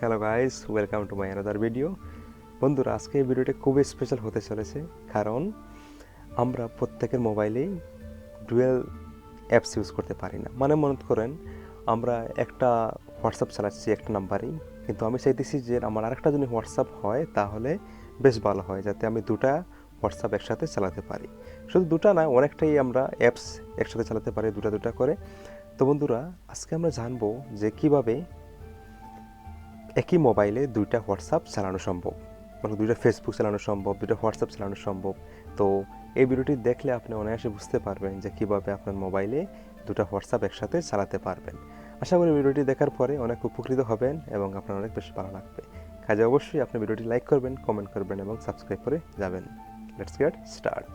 Hello guys, welcome to my another video. বন্ধুরা, আজকে এই ভিডিওটি খুবই স্পেশাল হতে চলেছে, কারণ আমরা প্রত্যেকের মোবাইলেই ডুয়েল অ্যাপস ইউজ করতে পারি না। মানে মনে করেন আমরা একটা হোয়াটসঅ্যাপ চালাচ্ছি একটা নাম্বারেই, কিন্তু আমি চাইতেছি যে আমার আরেকটা যদি হোয়াটসঅ্যাপ হয় তাহলে বেশ ভালো হয়, যাতে আমি দুটা হোয়াটসঅ্যাপ একসাথে চালাতে পারি। শুধু দুটা না, অনেকটাই আমরা অ্যাপস একসাথে চালাতে পারি দুটা দুটা করে। তো বন্ধুরা, আজকে আমরা জানবো যে কীভাবে একই মোবাইলে দুইটা হোয়াটসঅ্যাপ চালানো সম্ভব, মানে দুইটা ফেসবুক চালানো সম্ভব, দুইটা হোয়াটসঅ্যাপ চালানো সম্ভব। তো এই ভিডিওটি দেখলে আপনি অনায়াসে বুঝতে পারবেন যে কীভাবে আপনার মোবাইলে দুটো হোয়াটসঅ্যাপ একসাথে চালাতে পারবেন। আশা করি ভিডিওটি দেখার পরে অনেক উপকৃত হবেন এবং আপনার অনেক বেশি ভালো লাগবে। কাজে অবশ্যই আপনি ভিডিওটি লাইক করবেন, কমেন্ট করবেন এবং সাবস্ক্রাইব করে যাবেন। Let's get start.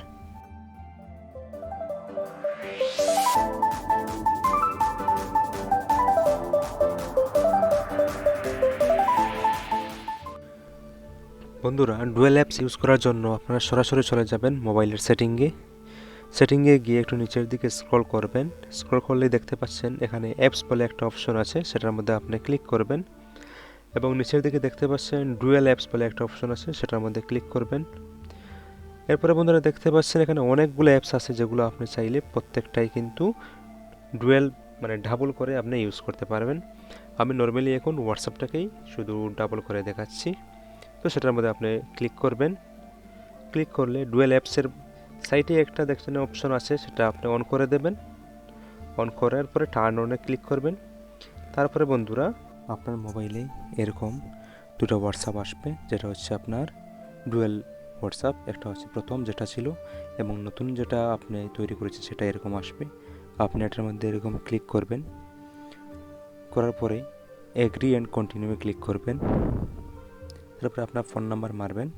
বন্ধুরা, ডুয়েল অ্যাপস ইউজ করার জন্য আপনারা সরাসরি চলে যাবেন মোবাইলের সেটিংয়ে গিয়ে একটু নিচের দিকে স্ক্রল করবেন। স্ক্রল করলেই দেখতে পাচ্ছেন এখানে অ্যাপস বলে একটা অপশন আছে, সেটার মধ্যে আপনি ক্লিক করবেন এবং নিচের দিকে দেখতে পাচ্ছেন ডুয়েল অ্যাপস বলে একটা অপশন আছে, সেটার মধ্যে ক্লিক করবেন। এরপরে বন্ধুরা দেখতে পাচ্ছেন এখানে অনেকগুলো অ্যাপস আছে, যেগুলো আপনি চাইলে প্রত্যেকটাই কিন্তু ডুয়েল মানে ডাবল করে আপনি ইউজ করতে পারবেন। আমি নর্মালি এখন হোয়াটসঅ্যাপটাকেই শুধু ডাবল করে দেখাচ্ছি। তো সেটার মধ্যে আপনি ক্লিক করবেন। ক্লিক করলে ডুয়েল অ্যাপসের সাইটে একটা দেখছেন অপশন আছে, সেটা আপনি অন করে দেবেন। অন করার পরে টার্ন অনে ক্লিক করবেন। তারপরে বন্ধুরা, আপনার মোবাইলে এরকম দুটো হোয়াটসঅ্যাপ আসবে, যেটা হচ্ছে আপনার ডুয়েল হোয়াটসঅ্যাপ। একটা হচ্ছে প্রথম যেটা ছিল, এবং নতুন যেটা আপনি তৈরি করেছেন সেটা এরকম আসবে। আপনি এটার মধ্যে এরকম ক্লিক করবেন। করার পরে এগ্রি অ্যান্ড কন্টিনিউ ক্লিক করবেন। তারপরে আপনার ফোন নাম্বার মারবেন,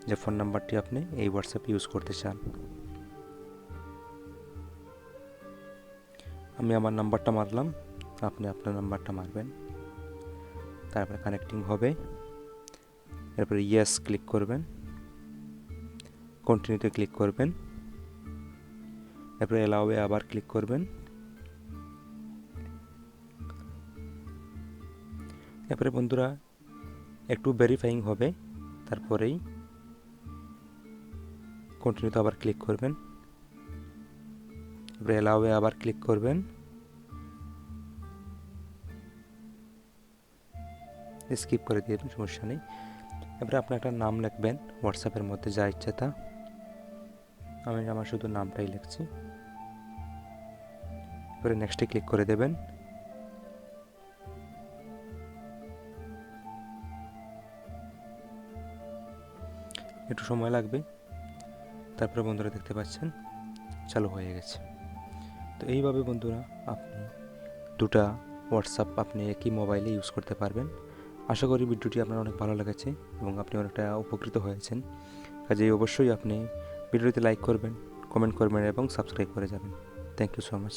যে ফোন নাম্বারটি আপনি এই হোয়াটসঅ্যাপ ইউজ করতে চান। আমি আমার নাম্বারটা মারলাম, আপনি আপনার নাম্বারটা মারবেন। তারপরে কানেক্টিং হবে। এরপরে ইয়েস ক্লিক করবেন, কন্টিনিউতে ক্লিক করবেন, এরপরে অ্যালাউয়ে আবার ক্লিক করবেন। এরপরে বন্ধুরা একটু ভেরিফাইং হবে, তারপরেই কন্টিনিউতে আবার ক্লিক করবেন। এরপরে অ্যালাউয়ে আবার ক্লিক করবেন। স্কিপ করে দিয়ে দেবেন, সমস্যা নেই। এবারে আপনি একটা নাম লিখবেন হোয়াটসঅ্যাপের মধ্যে, যা ইচ্ছা তা। আমি আমার শুধু নামটাই লিখছি। এবারে নেক্সটে ক্লিক করে দেবেন। একটু সময় লাগবে। তারপরে বন্ধুরা দেখতে পাচ্ছেন চালু হয়ে গেছে। তো এইভাবে বন্ধুরা আপনি দুটা হোয়াটসঅ্যাপ আপনি একই মোবাইলে ইউজ করতে পারবেন। আশা করি ভিডিওটি আপনার অনেক ভালো লেগেছে এবং আপনি অনেকটা উপকৃত হয়েছেন। কাজেই অবশ্যই আপনি ভিডিওতে লাইক করবেন, কমেন্ট করবেন এবং সাবস্ক্রাইব করে যাবেন। Thank you so much.